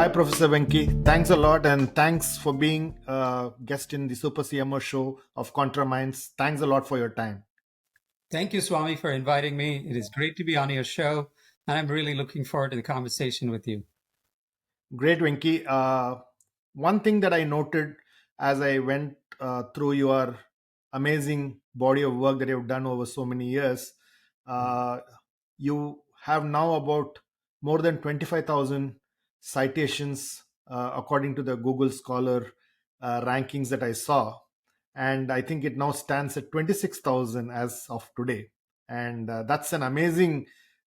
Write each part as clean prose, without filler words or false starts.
Hi, Professor Venky. Thanks a lot, and thanks for being a guest in the Super CMO show of ContraMinds. Thanks a lot for your time. Thank you, Swami, for inviting me. It is great to be on your show, and I'm really looking forward to the conversation with you. Great, Venky. One thing that I noted as I went through your amazing body of work that you've done over so many years, uh, you have now about more than 25,000 citations according to the Google Scholar rankings that I saw. And I think it now stands at 26,000 as of today. And that's an amazing,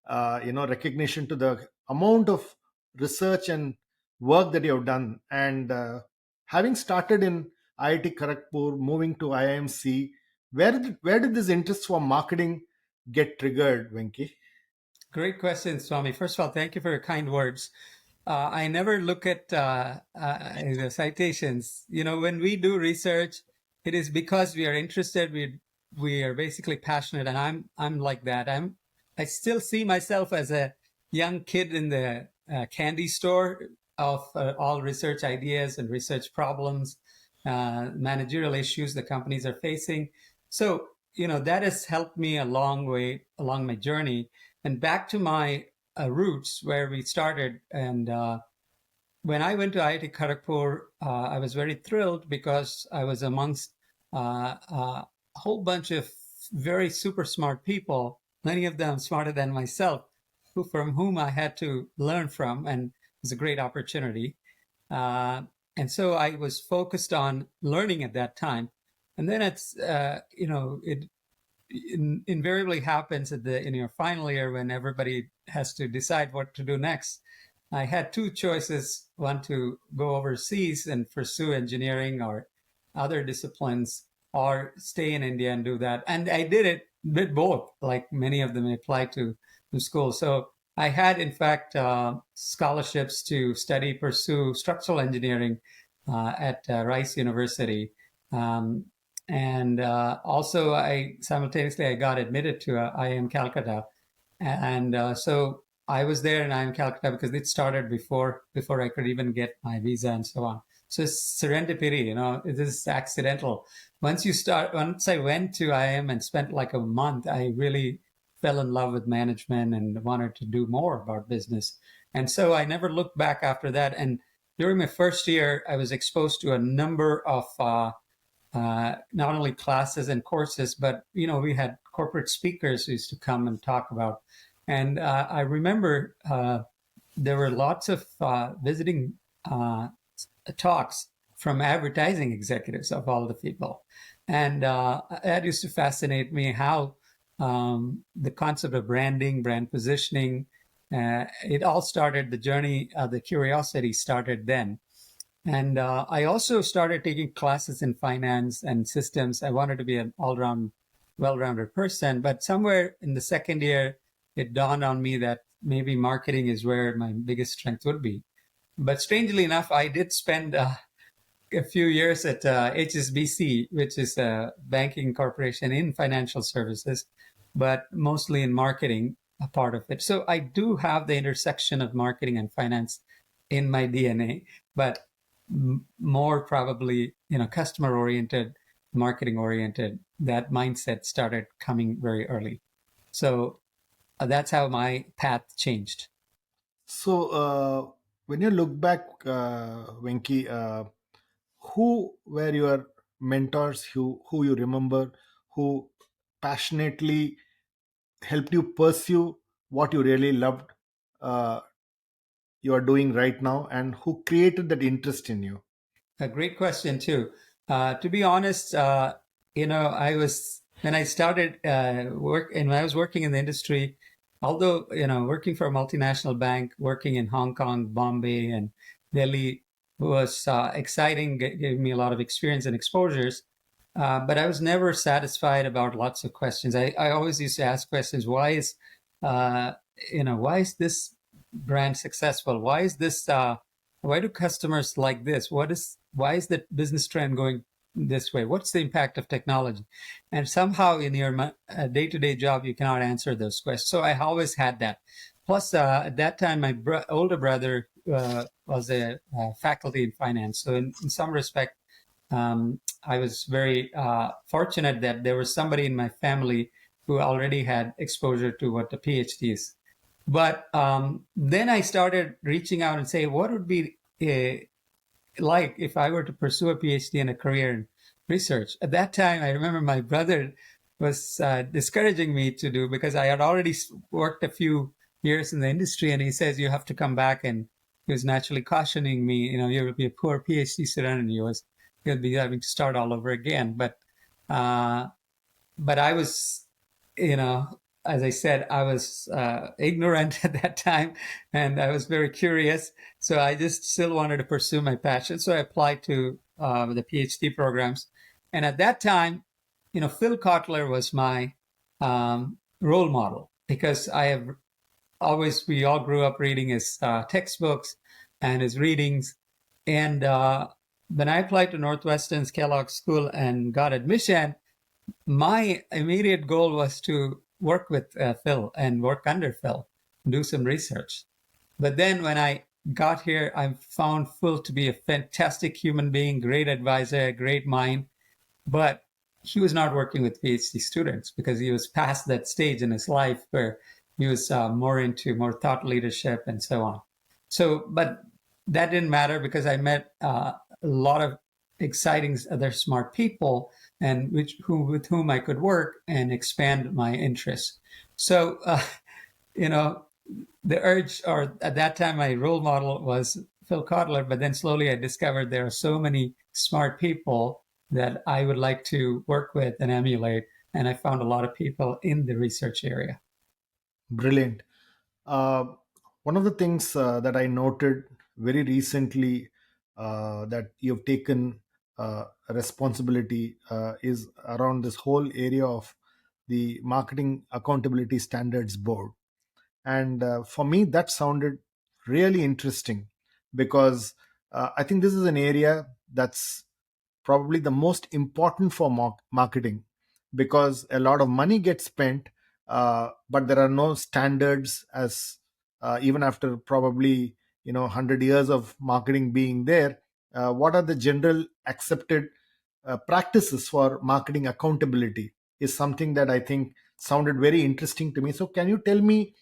recognition to the amount of research and work that you have done. And having started in IIT Kharagpur, moving to IIMC, where did this interest for marketing get triggered, Venki? Great question, Swami. First of all, thank you for your kind words. I never look at the citations. When we do research, it is because we are interested. We are basically passionate, and I'm like that. I still see myself as a young kid in the candy store of all research ideas and research problems, managerial issues the companies are facing. So that has helped me a long way along my journey. And back to my roots where we started. And when I went to IIT Kharagpur, I was very thrilled because I was amongst a whole bunch of very super smart people, many of them smarter than myself, from whom I had to learn from, and it was a great opportunity. And so I was focused on learning at that time. And then it invariably happens in your final year when everybody has to decide what to do next. I had two choices: one to go overseas and pursue engineering or other disciplines, or stay in India and do that. And I did both, like many of them applied to school. So I had, in fact, scholarships to pursue structural engineering at Rice University. And also, I simultaneously got admitted to IIM Calcutta, and so I was there in IIM Calcutta because it started before I could even get my visa and so on. So it's serendipity, it is accidental. Once I went to IIM and spent like a month, I really fell in love with management and wanted to do more about business. And so I never looked back after that. And during my first year, I was exposed to a number of not only classes and courses, but we had corporate speakers who used to come and talk about. And I remember there were lots of visiting talks from advertising executives of all the people, and that used to fascinate me. How the concept of branding, brand positioning, it all started. The journey, the curiosity started then. And I also started taking classes in finance and systems. I wanted to be an all-round, well-rounded person. But somewhere in the second year, it dawned on me that maybe marketing is where my biggest strength would be. But strangely enough, I did spend a few years at HSBC, which is a banking corporation in financial services, but mostly in marketing, a part of it. So I do have the intersection of marketing and finance in my DNA, but more probably, customer oriented, marketing oriented. That mindset started coming very early. So that's how my path changed. So, when you look back, Venki, who were your mentors who you remember, who passionately helped you pursue what you really loved, uh, you are doing right now, and who created that interest in you? A great question too. To be honest, I was when I started work and when I was working in the industry, although working for a multinational bank, working in Hong Kong, Bombay, and Delhi was exciting, gave me a lot of experience and exposures. But I was never satisfied about lots of questions. I always used to ask questions. Uh, why is this brand successful? Why do customers like this? Why is the business trend going this way? What's the impact of technology? And somehow in your day-to-day job, you cannot answer those questions. So I always had that. Plus, at that time, my older brother was a faculty in finance. So in some respect, I was very fortunate that there was somebody in my family who already had exposure to what the PhD is. But then I started reaching out and say, what would be like if I were to pursue a PhD and a career in research? At that time, I remember my brother was discouraging me to do, because I had already worked a few years in the industry, and he says, you have to come back. And he was naturally cautioning me, you'll be a poor PhD student, and you'll be having to start all over again. Uh, but I was, as I said, I was ignorant at that time, and I was very curious. So I just still wanted to pursue my passion. So I applied to the PhD programs. And at that time, Phil Kotler was my role model, because we all grew up reading his textbooks and his readings. And when I applied to Northwestern's Kellogg School and got admission, my immediate goal was to work with Phil and work under Phil, do some research. But then when I got here, I found Phil to be a fantastic human being, great advisor, great mind. But he was not working with PhD students, because he was past that stage in his life where he was more into more thought leadership and so on. But that didn't matter, because I met a lot of exciting other smart people, and with whom I could work and expand my interests. So, the urge, or at that time, my role model was Phil Kotler, but then slowly I discovered there are so many smart people that I would like to work with and emulate. And I found a lot of people in the research area. Brilliant. Uh, One of the things that I noted very recently, that you've taken responsibility, is around this whole area of the Marketing Accountability Standards Board. And for me, that sounded really interesting, because I think this is an area that's probably the most important for marketing, because a lot of money gets spent, but there are no standards, as even after probably 100 years of marketing being there, what are the general accepted practices for marketing accountability is something that I think sounded very interesting to me. So can you tell me,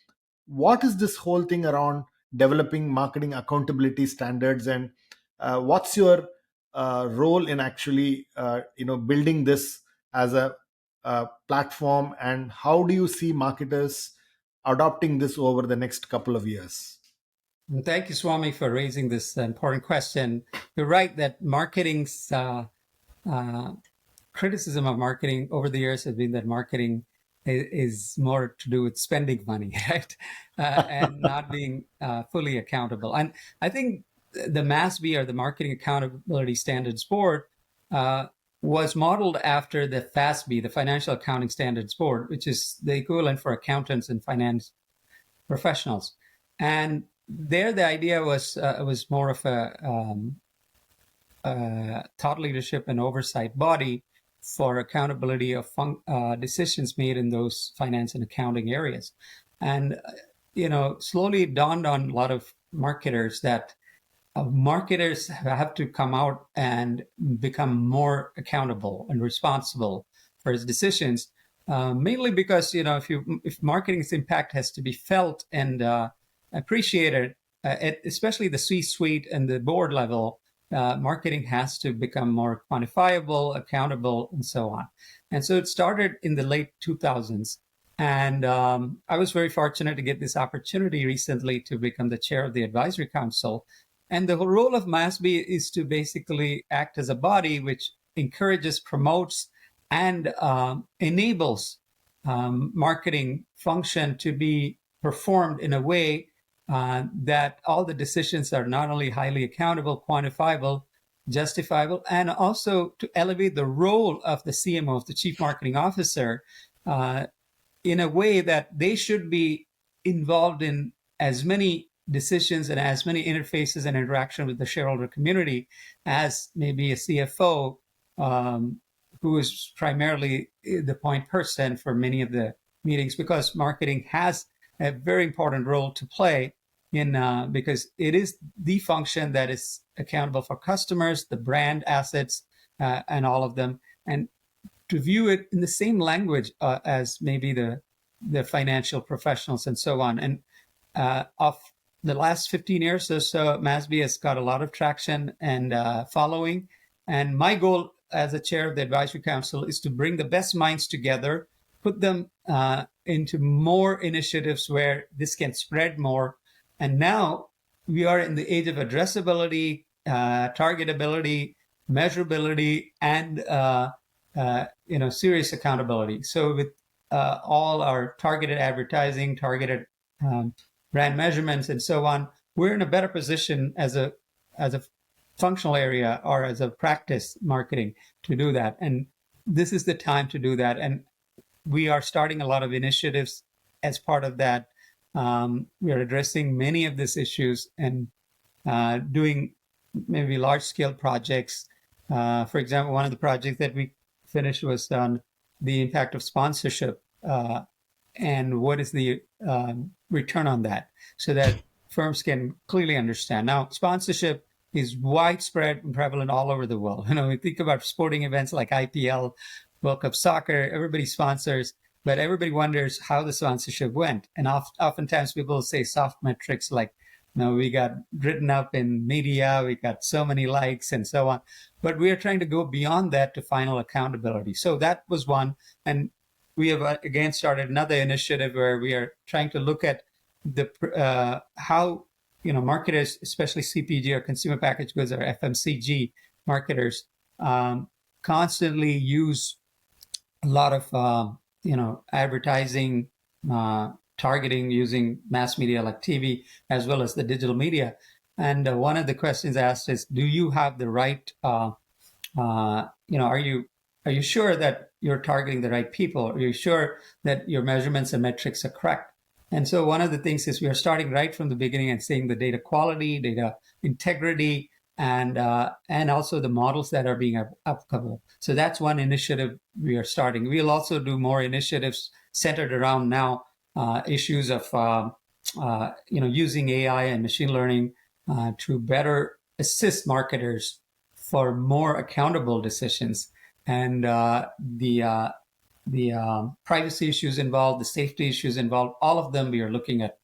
what is this whole thing around developing marketing accountability standards, and what's your role in actually building this as a platform, and how do you see marketers adopting this over the next couple of years? And thank you, Swami, for raising this important question. You're right that marketing's criticism of marketing over the years has been that marketing is more to do with spending money, right? And not being fully accountable. And I think the MASB, or the Marketing Accountability Standards Board, was modeled after the FASB, the Financial Accounting Standards Board, which is the equivalent for accountants and finance professionals. And there, the idea was more of a thought leadership and oversight body for accountability of decisions made in those finance and accounting areas. And slowly it dawned on a lot of marketers that marketers have to come out and become more accountable and responsible for his decisions, mainly because if marketing's impact has to be felt and appreciated, especially the C-suite and the board level, marketing has to become more quantifiable, accountable, and so on. And so it started in the late 2000s. And I was very fortunate to get this opportunity recently to become the chair of the advisory council. And the role of MASB is to basically act as a body which encourages, promotes, and enables marketing function to be performed in a way that all the decisions are not only highly accountable, quantifiable, justifiable, and also to elevate the role of the CMO, the Chief Marketing Officer, in a way that they should be involved in as many decisions and as many interfaces and interaction with the shareholder community as maybe a CFO, who is primarily the point person for many of the meetings, because marketing has a very important role to play because it is the function that is accountable for customers, the brand assets, and all of them, and to view it in the same language as maybe the financial professionals and so on. And of the last 15 years or so, MASB has got a lot of traction and following. And my goal as a chair of the advisory council is to bring the best minds together, put them into more initiatives where this can spread more. And now we are in the age of addressability, targetability, measurability, and serious accountability. So with all our targeted advertising, targeted brand measurements, and so on, we're in a better position as a functional area or as a practice marketing to do that. And this is the time to do that. And we are starting a lot of initiatives as part of that. We are addressing many of these issues and doing maybe large-scale projects. For example, one of the projects that we finished was on the impact of sponsorship and what is the return on that, so that firms can clearly understand. Now, sponsorship is widespread and prevalent all over the world. We think about sporting events like IPL, World Cup Soccer, everybody sponsors, but everybody wonders how the sponsorship went. And oftentimes people say soft metrics like, we got written up in media, we got so many likes and so on. But we are trying to go beyond that to final accountability. So that was one. And we have again started another initiative where we are trying to look at the how marketers, especially CPG or consumer packaged goods or FMCG marketers, constantly use a lot of advertising, targeting using mass media like TV as well as the digital media. And one of the questions asked is, do you have the right? Are you sure that you're targeting the right people? Are you sure that your measurements and metrics are correct? And so one of the things is we are starting right from the beginning and saying the data quality, data integrity, and also the models that are being applicable. So that's one initiative we are starting. We'll also do more initiatives centered around now issues of using AI and machine learning to better assist marketers for more accountable decisions. And the privacy issues involved, the safety issues involved, all of them we are looking at.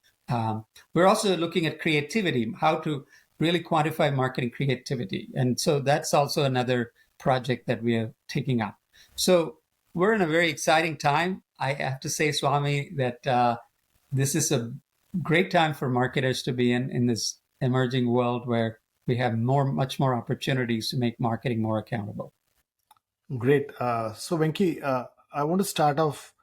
We're also looking at creativity, how to really quantify marketing creativity. And so that's also another project that we are taking up. So we're in a very exciting time. I have to say, Swami, that this is a great time for marketers to be in this emerging world where we have much more opportunities to make marketing more accountable. Great. So, Venky, I want to start off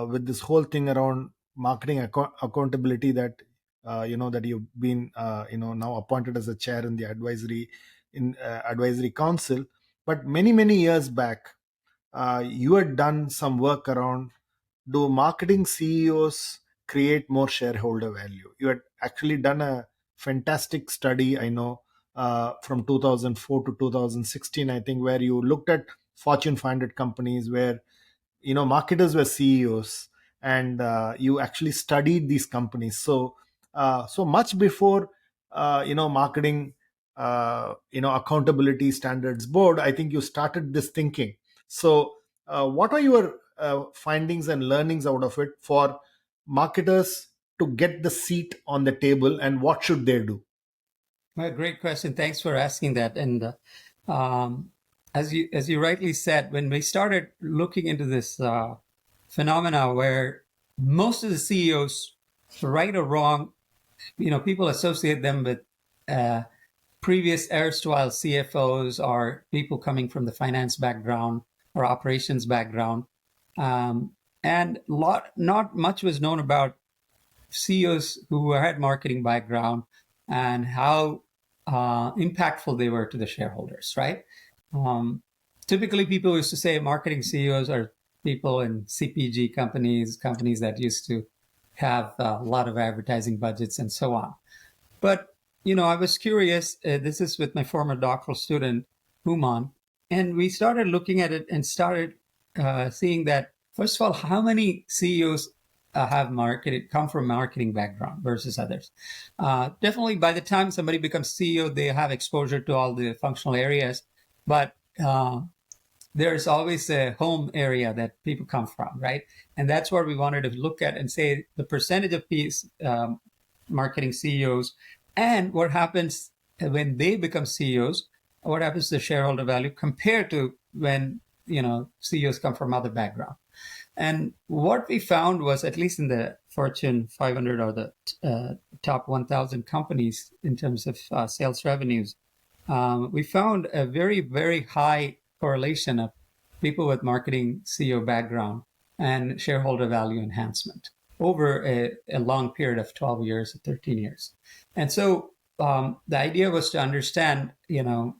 with this whole thing around marketing accountability that that you've been now appointed as a chair in the advisory council. But many years back, you had done some work around, do marketing CEOs create more shareholder value? You had actually done a fantastic study, I know, from 2004 to 2016, I think, where you looked at Fortune 500 companies where marketers were CEOs, and you actually studied these companies. So so much before marketing accountability standards board, I think you started this thinking. So what are your findings and learnings out of it for marketers to get the seat on the table, and what should they do? Well, great question. Thanks for asking that. And as you rightly said, when we started looking into this phenomena where most of the CEOs, right or wrong, people associate them with previous erstwhile CFOs or people coming from the finance background or operations background. And not much was known about CEOs who had marketing background and how impactful they were to the shareholders, right? Typically, people used to say marketing CEOs are people in CPG companies that used to have a lot of advertising budgets and so on. But, I was curious. This is with my former doctoral student, Human, and we started looking at it and started seeing that, first of all, how many CEOs come from marketing background versus others. Definitely, by the time somebody becomes CEO, they have exposure to all the functional areas, but there's always a home area that people come from, right? And that's what we wanted to look at and say the percentage of marketing CEOs and what happens when they become CEOs, what happens to shareholder value compared to when, CEOs come from other background. And what we found was, at least in the Fortune 500 or the top 1,000 companies in terms of sales revenues, we found a very, very high correlation of people with marketing CEO background and shareholder value enhancement over a long period of 12 years or 13 years. And so the idea was to understand,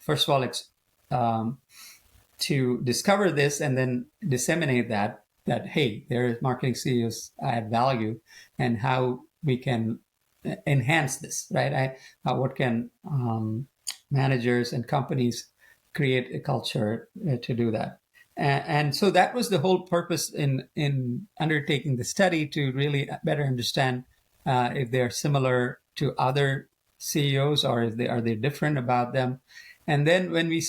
first of all, to discover this and then disseminate that hey, there is marketing CEOs add value and how we can enhance this, right? What can managers and companies create a culture to do that? And so that was the whole purpose in undertaking the study, to really better understand if they're similar to other CEOs or if are they different about them. And then when we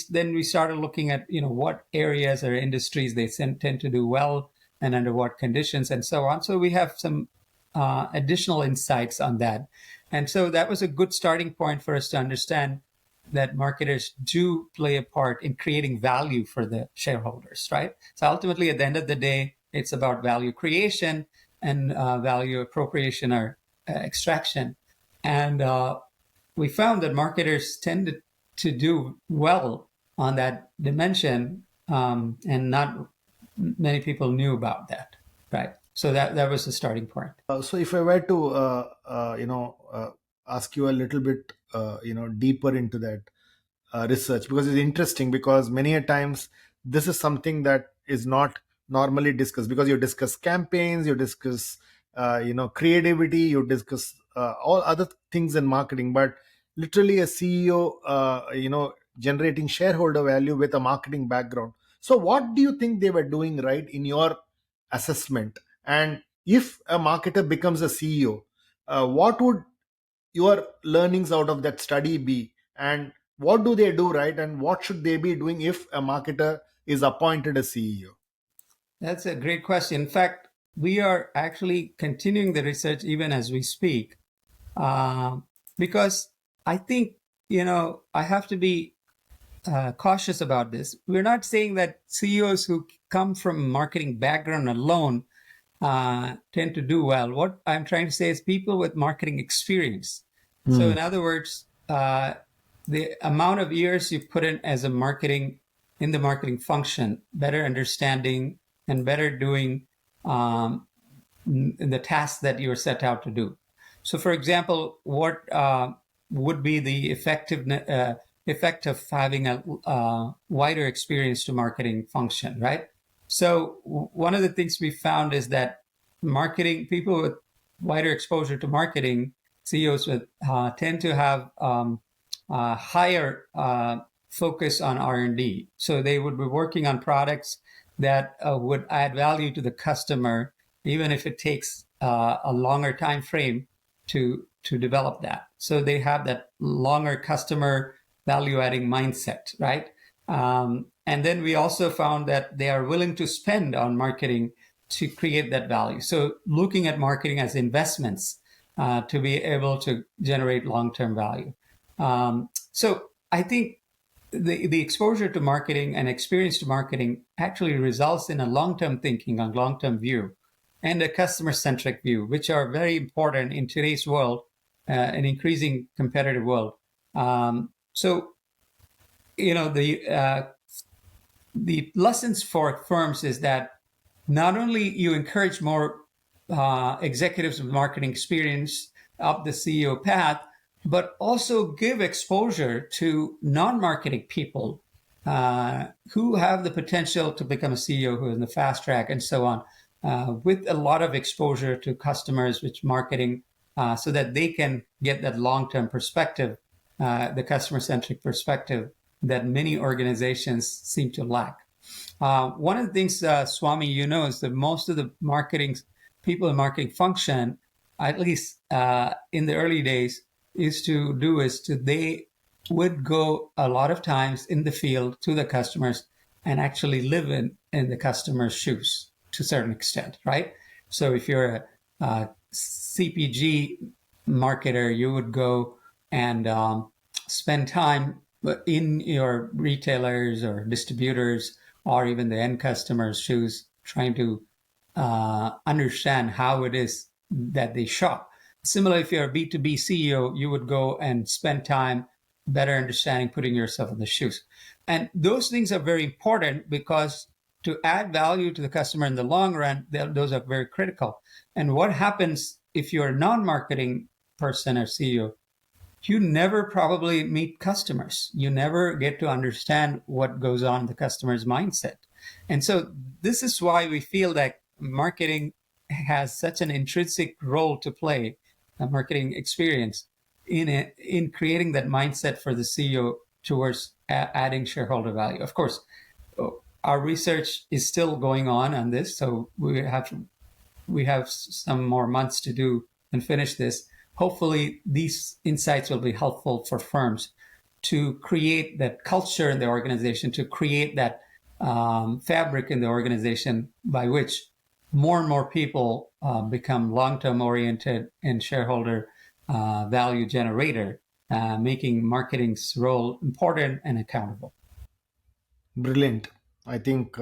started looking at what areas or industries they tend to do well and under what conditions and so on. So we have some additional insights on that. And so that was a good starting point for us to understand that marketers do play a part in creating value for the shareholders, right? So ultimately, at the end of the day, it's about value creation and value appropriation or extraction. And we found that marketers tend to do well on that dimension, and not many people knew about that, right? So that was the starting point. So if I were to, ask you a little bit, deeper into that research, because it's interesting, because many a times this is something that is not normally discussed, because you discuss campaigns, you discuss, creativity, you discuss all other things in marketing, but literally a CEO, generating shareholder value with a marketing background. So what do you think they were doing right in your assessment? And if a marketer becomes a CEO, what would your learnings out of that study be? And what do they do right? And what should they be doing if a marketer is appointed a CEO? That's a great question. In fact, we are actually continuing the research even as we speak, because I think, I have to be cautious about this. We're not saying that CEOs who come from marketing background alone tend to do well. What I'm trying to say is people with marketing experience. So in other words, the amount of years you put in as in the marketing function, better understanding and better doing the tasks that you're set out to do. So for example, what would be the effect of having a wider experience to marketing function, right? So one of the things we found is that people with wider exposure to marketing, CEOs tend to have higher focus on R&D. So they would be working on products that would add value to the customer, even if it takes a longer time frame to develop that. So they have that longer customer value-adding mindset, right? And then we also found that they are willing to spend on marketing to create that value. So looking at marketing as investments to be able to generate long-term value. So I think the exposure to marketing and experience to marketing actually results in a long-term thinking, a long-term view, and a customer-centric view, which are very important in today's world, an increasing competitive world. So, the lessons for firms is that not only you encourage more executives with marketing experience up the CEO path, but also give exposure to non-marketing people who have the potential to become a CEO, who is in the fast track and so on, with a lot of exposure to customers, which marketing, so that they can get that long-term perspective, the customer-centric perspective that many organizations seem to lack. One of the things, Swami, is that most of the marketing people in marketing function, at least in the early days, is they would go a lot of times in the field to the customers and actually live in the customer's shoes to a certain extent, right? So if you're a CPG marketer, you would go and spend time in your retailers or distributors or even the end customer's shoes, trying to understand how it is that they shop. Similarly, if you're a B2B CEO, you would go and spend time better understanding, putting yourself in the shoes. And those things are very important because to add value to the customer in the long run, those are very critical. And what happens if you're a non-marketing person or CEO? You never probably meet customers. You never get to understand what goes on in the customer's mindset. And so this is why we feel that marketing has such an intrinsic role to play, a marketing experience in creating that mindset for the CEO towards adding shareholder value. Of course, our research is still going on this, so we have some more months to do and finish this. Hopefully, these insights will be helpful for firms to create that culture in the organization, to create that fabric in the organization by which more and more people become long-term oriented and shareholder value generator, making marketing's role important and accountable. Brilliant. I think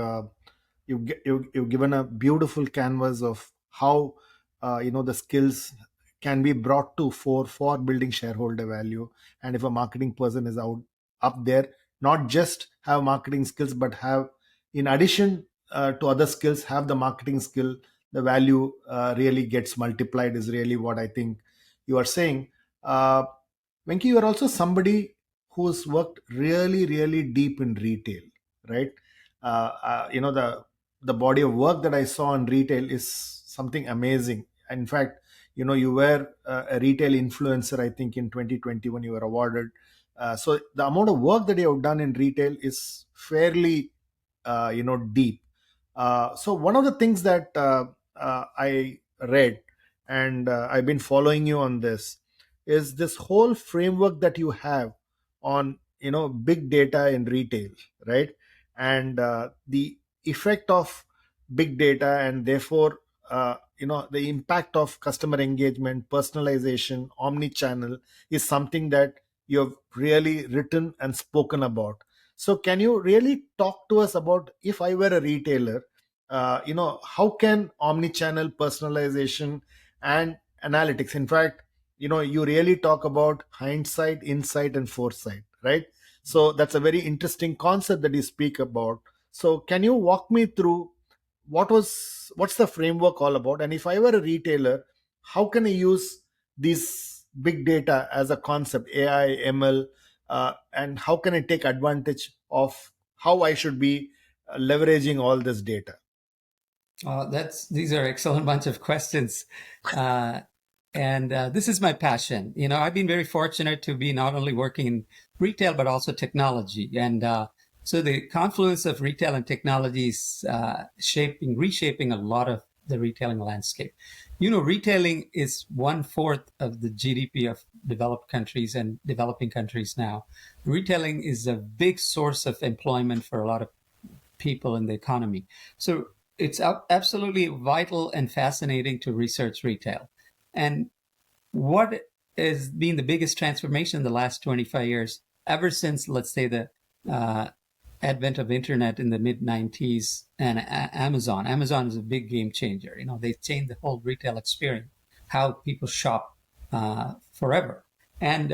you've given a beautiful canvas of how the skills can be brought to fore for building shareholder value. And if a marketing person is out up there, not just have marketing skills, but have, in addition to other skills, have the marketing skill, the value really gets multiplied, is really what I think you are saying. uh, Venki, you are also somebody who's worked really, really deep in retail, right? The body of work that I saw in retail is something amazing. In fact, you were a retail influencer, I think, in 2020 when you were awarded. So the amount of work that you have done in retail is fairly, deep. So one of the things that I read, and I've been following you on this, is this whole framework that you have on big data in retail, right? And the effect of big data, and therefore the impact of customer engagement, personalization, omni-channel, is something that you have really written and spoken about. So can you really talk to us about, if I were a retailer, how can omni-channel, personalization, and analytics, in fact, you really talk about hindsight, insight, and foresight, right? So that's a very interesting concept that you speak about. So can you walk me through what's the framework all about? And if I were a retailer, how can I use these big data as a concept, AI, ML, and how can I take advantage of how I should be leveraging all this data? These are excellent bunch of questions. And this is my passion. I've been very fortunate to be not only working in retail, but also technology. And so the confluence of retail and technology is reshaping a lot of the retailing landscape. Retailing is 1/4 of the GDP of developed countries and developing countries now. Retailing is a big source of employment for a lot of people in the economy. So it's absolutely vital and fascinating to research retail. And what has been the biggest transformation in the last 25 years, ever since, let's say, the advent of internet in the mid-90s and Amazon. Amazon is a big game changer. They changed the whole retail experience, how people shop forever. And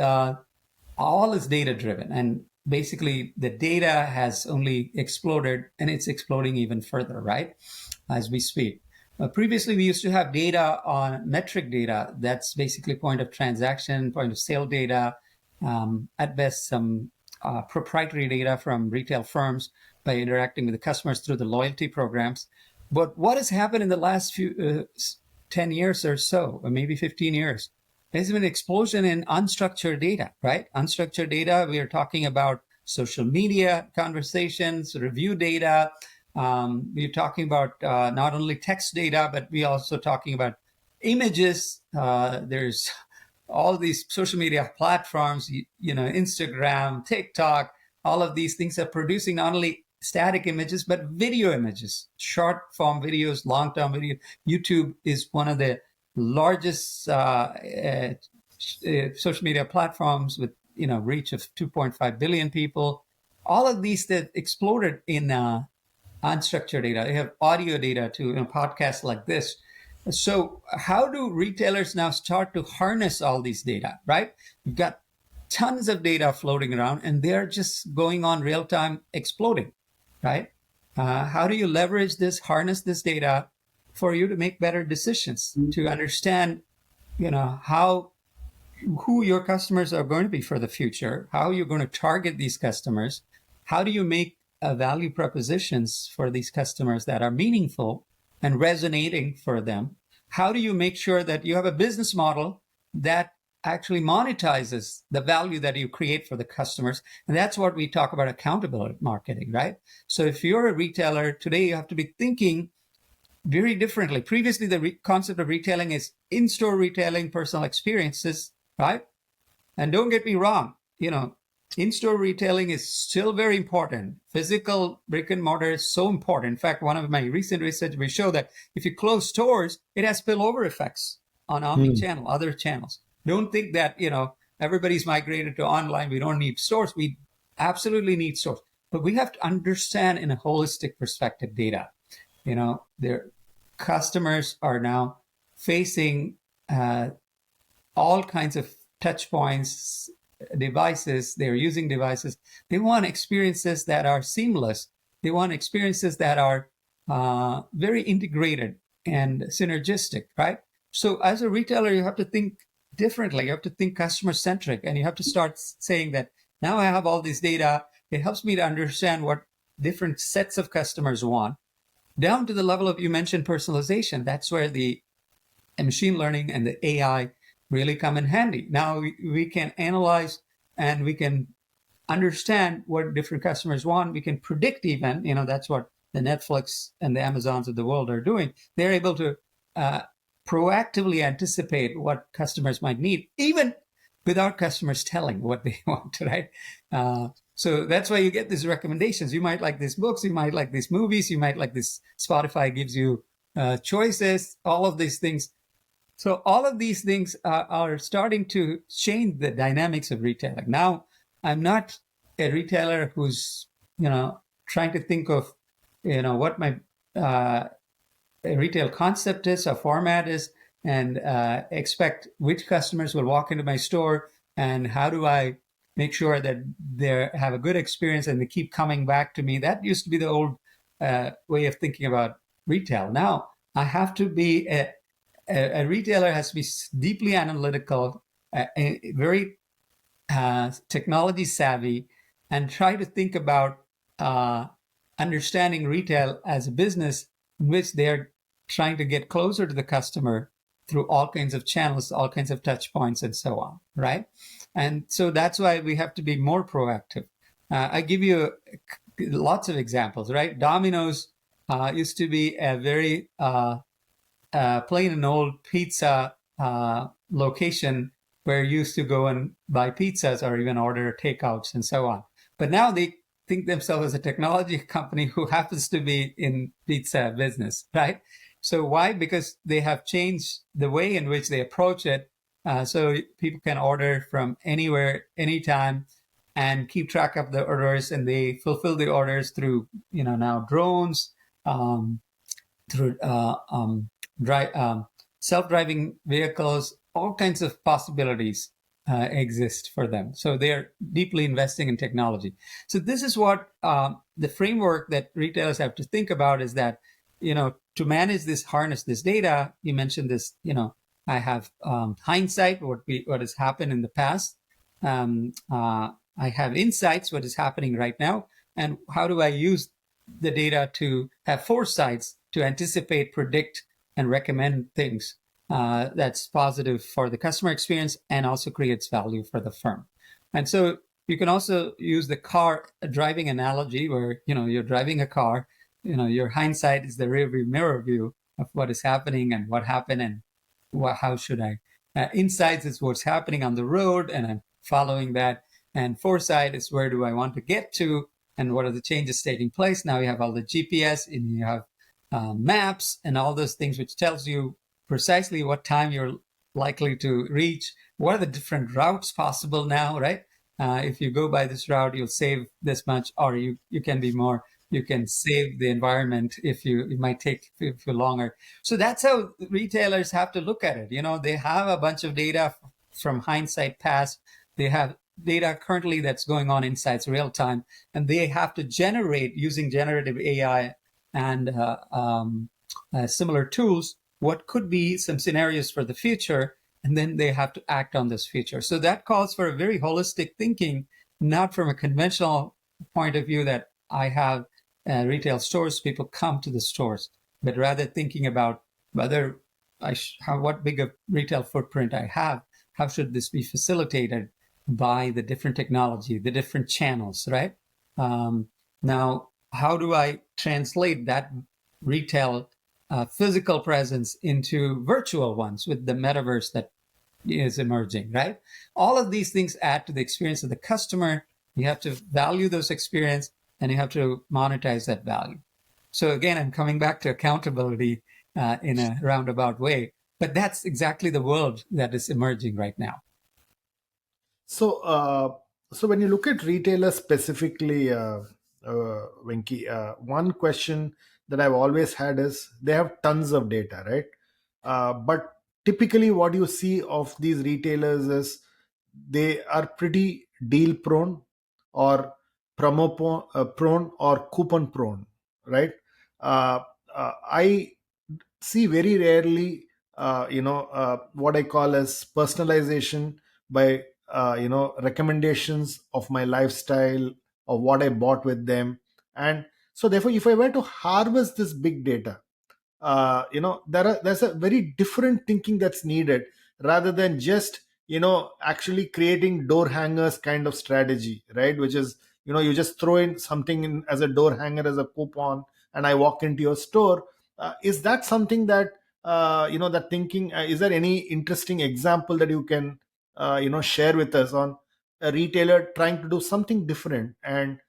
all is data-driven. And basically, the data has only exploded, and it's exploding even further, right, as we speak. Previously, we used to have data on metric data. That's basically point of transaction, point of sale data, at best some proprietary data from retail firms by interacting with the customers through the loyalty programs. But what has happened in the last 10 years or so, or maybe 15 years, there's been an explosion in unstructured data, right? Unstructured data, we are talking about social media conversations, review data, We're talking about not only text data, but we're also talking about images. There's all these social media platforms, Instagram, TikTok, all of these things are producing not only static images, but video images, short form videos, long term video. YouTube is one of the largest social media platforms with reach of 2.5 billion people. All of these that exploded in unstructured data. They have audio data to podcasts like this. So how do retailers now start to harness all these data, right? You've got tons of data floating around and they're just going on real time exploding, right? How do you leverage this, harness this data for you to make better decisions, to understand, who your customers are going to be for the future, how you're going to target these customers, how do you make value propositions for these customers that are meaningful and resonating for them? How do you make sure that you have a business model that actually monetizes the value that you create for the customers? And that's what we talk about accountability marketing, right? So if you're a retailer today, you have to be thinking very differently. Previously, the concept of retailing is in-store retailing, personal experiences, right? And don't get me wrong, in-store retailing is still very important. Physical brick and mortar is so important. In fact, one of my recent research will show that if you close stores, it has spillover effects on omni-channel, other channels. Don't think that, everybody's migrated to online. We don't need stores. We absolutely need stores. But we have to understand in a holistic perspective data. Their customers are now facing all kinds of touch points, devices. They're using devices. They want experiences that are seamless. They want experiences that are very integrated and synergistic, right? So as a retailer, you have to think differently. You have to think customer centric, and you have to start saying that now I have all this data. It helps me to understand what different sets of customers want, down to the level of, you mentioned personalization. That's where the machine learning and the AI really come in handy. Now we can analyze and we can understand what different customers want. We can predict even, that's what the Netflix and the Amazons of the world are doing. They're able to proactively anticipate what customers might need, even without customers telling what they want, right? So that's why you get these recommendations. You might like these books, you might like these movies, you might like this. Spotify gives you choices, all of these things. So all of these things are starting to change the dynamics of retailing. Now, I'm not a retailer who's, trying to think of, what my retail concept is, or format is, and expect which customers will walk into my store and how do I make sure that they have a good experience and they keep coming back to me. That used to be the old way of thinking about retail. Now, I have to be a retailer has to be deeply analytical, very technology savvy, and try to think about understanding retail as a business in which they're trying to get closer to the customer through all kinds of channels, all kinds of touch points, and so on, right? And so that's why we have to be more proactive. I give you lots of examples, right? Domino's used to be a very plain and old pizza location where you used to go and buy pizzas or even order takeouts and so on. But now they think themselves as a technology company who happens to be in pizza business, right? So why? Because they have changed the way in which they approach it. So people can order from anywhere, anytime, and keep track of the orders, and they fulfill the orders through, now drones, through self-driving vehicles. All kinds of possibilities exist for them. So they're deeply investing in technology. So this is what the framework that retailers have to think about is that, to manage this, harness this data. You mentioned this, I have hindsight, what has happened in the past. I have insights, what is happening right now. And how do I use the data to have foresights to anticipate, predict, and recommend things that's positive for the customer experience and also creates value for the firm. And so you can also use the car driving analogy where, you're driving a car your hindsight is the rear view mirror view of what is happening and what happened and how should I. Insights is what's happening on the road, and I'm following that. And foresight is where do I want to get to, and what are the changes taking place. Now you have all the GPS, and you have maps, and all those things, which tells you precisely what time you're likely to reach. What are the different routes possible now, right? If you go by this route, you'll save this much, or you can be more. You can save the environment if it might take you longer. So that's how retailers have to look at it. They have a bunch of data from hindsight past. They have data currently that's going on insights real time, and they have to generate using generative AI and similar tools what could be some scenarios for the future, and then they have to act on this future. So that calls for a very holistic thinking, not from a conventional point of view that I have retail stores, people come to the stores, but rather thinking about whether what big a retail footprint I have, how should this be facilitated by the different technology, the different channels, right? Now, how do I translate that retail physical presence into virtual ones with the metaverse that is emerging, right? All of these things add to the experience of the customer. You have to value those experience, and you have to monetize that value. So again, I'm coming back to accountability in a roundabout way, but that's exactly the world that is emerging right now. So when you look at retailers specifically, Venky, one question that I've always had is they have tons of data, right? But typically, what you see of these retailers is they are pretty deal prone, or prone, or coupon prone, right? I see very rarely, what I call as personalization by, recommendations of my lifestyle, of what I bought with them. And so therefore, if I were to harvest this big data, there's a very different thinking that's needed, rather than just actually creating door hangers kind of strategy, right? Which is, you just throw in something in as a door hanger, as a coupon, and I walk into your store. Is that something that, that thinking, is there any interesting example that you can share with us on a retailer trying to do something different, and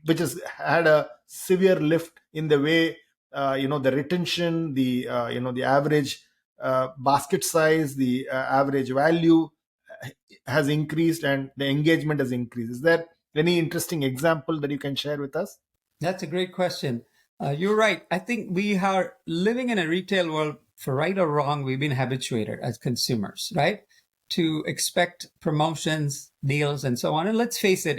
which has had a severe lift in the way, the retention, the average basket size, the average value has increased, and the engagement has increased? Is there any interesting example that you can share with us? That's a great question. You're right. I think we are living in a retail world, for right or wrong, we've been habituated as consumers, right? To expect promotions, deals, and so on. And let's face it,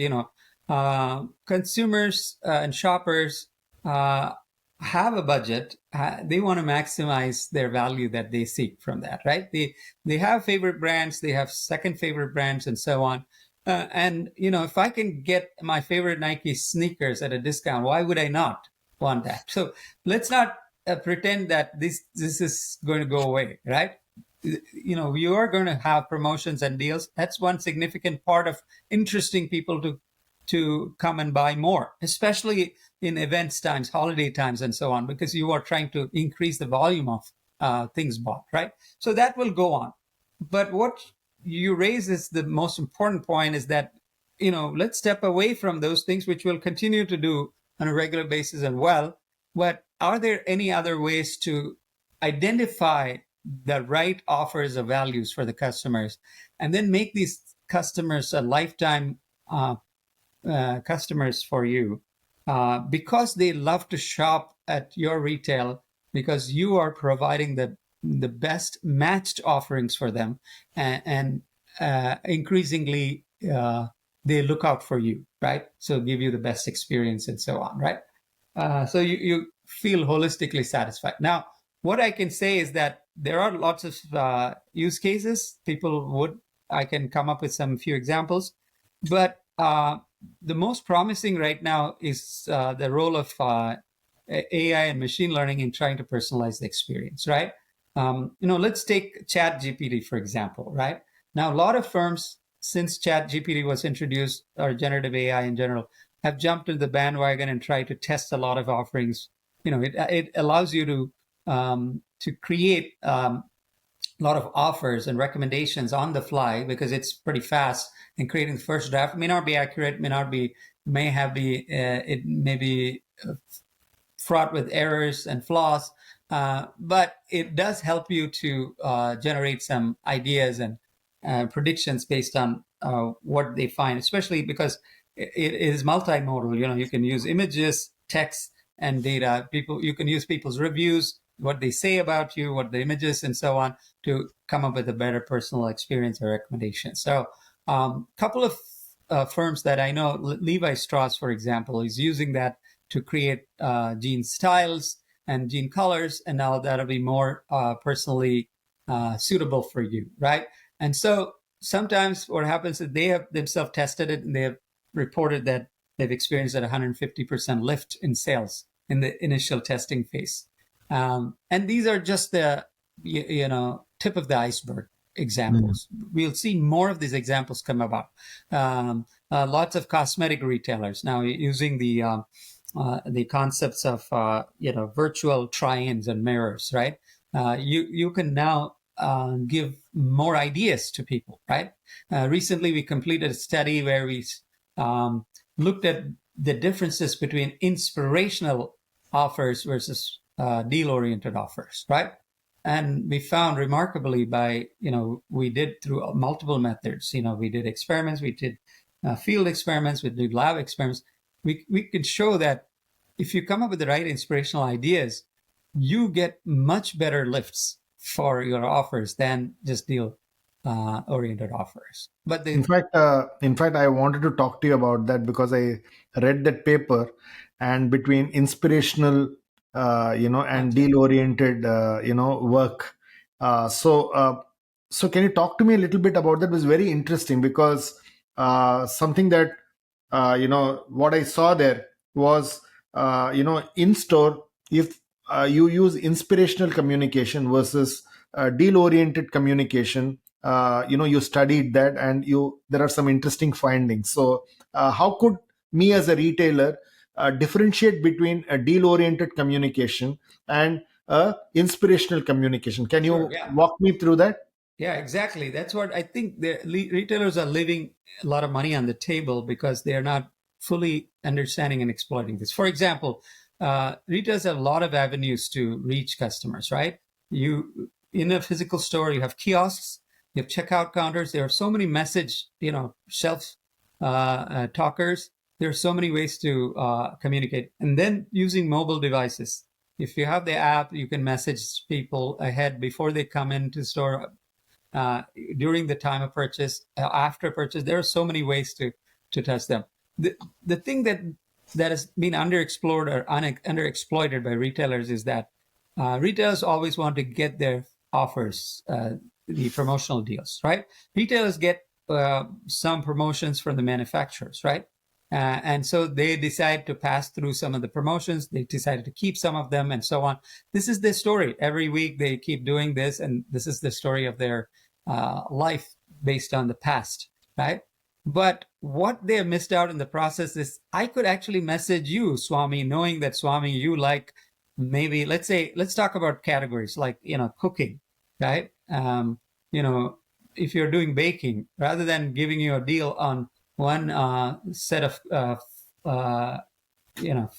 consumers and shoppers have a budget. They want to maximize their value that they seek from that, right? They have favorite brands, they have second favorite brands, and so on. And if I can get my favorite Nike sneakers at a discount, why would I not want that? So let's not pretend that this is going to go away, right? You are going to have promotions and deals. That's one significant part of interesting people to come and buy more, especially in events times, holiday times, and so on, because you are trying to increase the volume of things bought, right? So that will go on. But what you raise is the most important point, is that, let's step away from those things, which we'll continue to do on a regular basis and well, but are there any other ways to identify the right offers or values for the customers, and then make these customers a lifetime customers for you, because they love to shop at your retail, because you are providing the best matched offerings for them, and increasingly they look out for you, right? So give you the best experience and so on, right? So you feel holistically satisfied. Now, what I can say is that there are lots of use cases. I can come up with some few examples, but the most promising right now is the role of AI and machine learning in trying to personalize the experience, right? Let's take ChatGPT, for example, right? Now, a lot of firms, since ChatGPT was introduced, or generative AI in general, have jumped into the bandwagon and tried to test a lot of offerings. It allows you to create a lot of offers and recommendations on the fly because it's pretty fast. And creating the first draft may not be accurate, it may be fraught with errors and flaws, but it does help you to generate some ideas and predictions based on what they find, especially because it is multimodal. You can use images, text, and data. You can use people's reviews, what they say about you, what the images, and so on, to come up with a better personal experience or recommendation. So, couple of firms that I know, Levi Strauss, for example, is using that to create jean styles and jean colors, and now that'll be more personally suitable for you, right? And so sometimes what happens is they have themselves tested it, and they have reported that they've experienced a 150% lift in sales in the initial testing phase. And these are just the tip of the iceberg examples. We'll see more of these examples come about. Lots of cosmetic retailers now using the concepts of virtual try-ins and mirrors, right? You can now give more ideas to people, right? Recently, we completed a study where we looked at the differences between inspirational offers versus deal-oriented offers, right? And we found remarkably we did through multiple methods. We did experiments, we did field experiments, we did lab experiments. We could show that if you come up with the right inspirational ideas, you get much better lifts for your offers than just deal oriented offers. But In fact, I wanted to talk to you about that because I read that paper, and between inspirational, and deal-oriented, work. So can you talk to me a little bit about that? It was very interesting because something that what I saw there was, in store, if you use inspirational communication versus deal-oriented communication, you studied that, and there are some interesting findings. So how could me as a retailer differentiate between a deal-oriented communication and inspirational communication? Can Sure, you yeah. walk me through that? Yeah, exactly. That's what I think. The retailers are leaving a lot of money on the table because they are not fully understanding and exploiting this. For example, retailers have a lot of avenues to reach customers, right? In a physical store, you have kiosks, you have checkout counters. There are so many message, shelf talkers. There are so many ways to communicate. And then using mobile devices. If you have the app, you can message people ahead before they come into the store, during the time of purchase, after purchase. There are so many ways to touch them. The thing that has been underexplored or underexploited by retailers is that retailers always want to get their offers, the promotional deals, right? Retailers get some promotions from the manufacturers, right? And so they decide to pass through some of the promotions. They decided to keep some of them, and so on. This is their story. Every week they keep doing this, and this is the story of their life based on the past, right? But what they have missed out in the process is I could actually message you, Swami, knowing that, Swami, you like, maybe, let's talk about categories like, cooking, right? If you're doing baking, rather than giving you a deal on one set of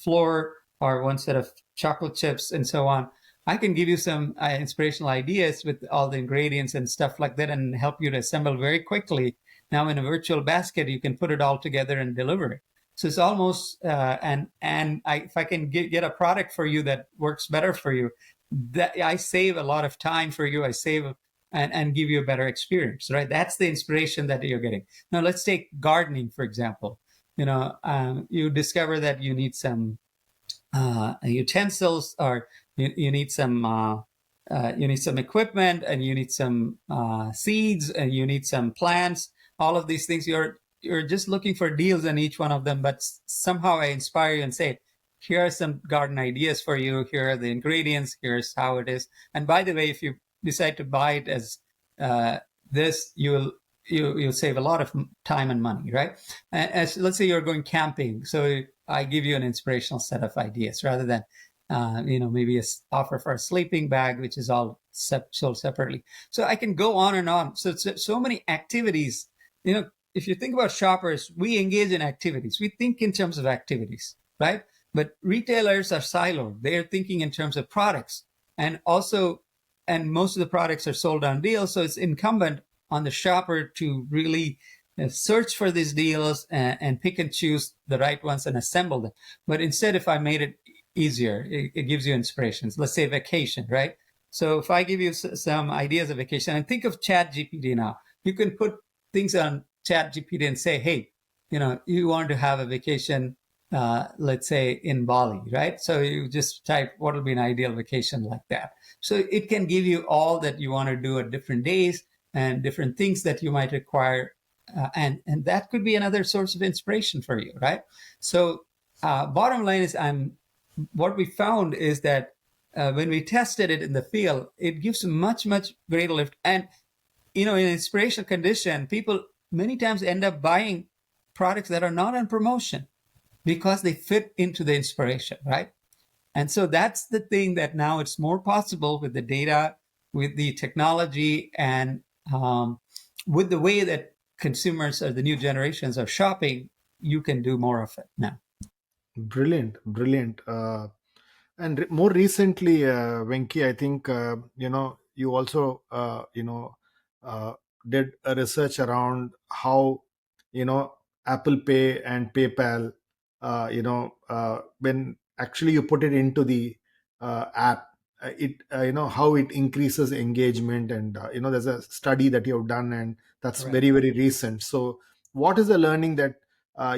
flour or one set of chocolate chips and so on, I can give you some inspirational ideas with all the ingredients and stuff like that, and help you to assemble very quickly. Now in a virtual basket, you can put it all together and deliver it. So it's almost if I can get a product for you that works better for you, that I save a lot of time for you. I save and give you a better experience, right? That's the inspiration that you're getting. Now let's take gardening, for example. You discover that you need some utensils, or you need some equipment, and you need some seeds, and you need some plants. All of these things, you're just looking for deals on each one of them, but somehow I inspire you and say, here are some garden ideas for you. Here are the ingredients. Here's how it is. And by the way, if you decide to buy it as this, you will you save a lot of time and money, right? As let's say you're going camping, so I give you an inspirational set of ideas rather than maybe offer for a sleeping bag, which is all sold separately. So I can go on and on. So so many activities. If you think about shoppers, we engage in activities. We think in terms of activities, right? But retailers are siloed. They're thinking in terms of products, and most of the products are sold on deals. So it's incumbent on the shopper to really search for these deals and pick and choose the right ones and assemble them. But instead, if I made it easier, it gives you inspirations. Let's say vacation, right? So if I give you some ideas of vacation, and think of Chat GPT now, you can put things on Chat GPT and say, hey, you want to have a vacation, let's say in Bali, right? So you just type what will be an ideal vacation like that. So it can give you all that you want to do at different days and different things that you might require. And that could be another source of inspiration for you, right? So bottom line is what we found is that when we tested it in the field, it gives a much, much greater lift. And, in inspirational condition, people many times end up buying products that are not on promotion because they fit into the inspiration, right? And so that's the thing that now it's more possible with the data, with the technology, and with the way that consumers or the new generations are shopping, you can do more of it now. Brilliant, brilliant. And more recently, Venki, I think you also uh, did a research around how Apple Pay and PayPal, when actually you put it into the app, how it increases engagement, and there's a study that you have done, and that's Correct. very, very recent. So, what is the learning that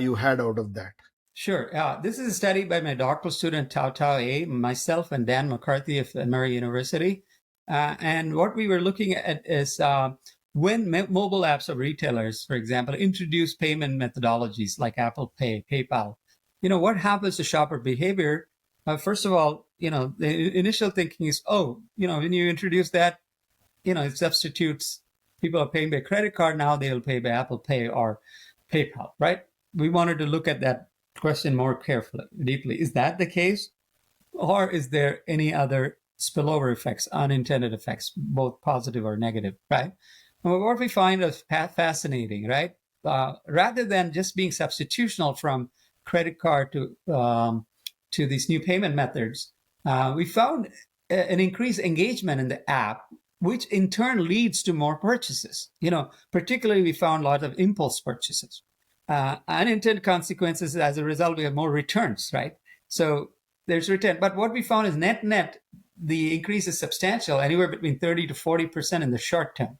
you had out of that? Sure. This is a study by my doctoral student, Tao Tao A, myself, and Dan McCarthy of Emory University. And what we were looking at is when mobile apps of retailers, for example, introduce payment methodologies like Apple Pay, PayPal, what happens to shopper behavior? First of all, the initial thinking is, when you introduce that, it substitutes people are paying by credit card. Now they'll pay by Apple Pay or PayPal, right? We wanted to look at that question more carefully, deeply. Is that the case? Or is there any other spillover effects, unintended effects, both positive or negative, right? And what we find is fascinating, right? Rather than just being substitutional from credit card to these new payment methods, we found an increased engagement in the app, which in turn leads to more purchases. Particularly we found a lot of impulse purchases. Unintended consequences, as a result, we have more returns, right? So there's return. But what we found is net, the increase is substantial, anywhere between 30 to 40% in the short term.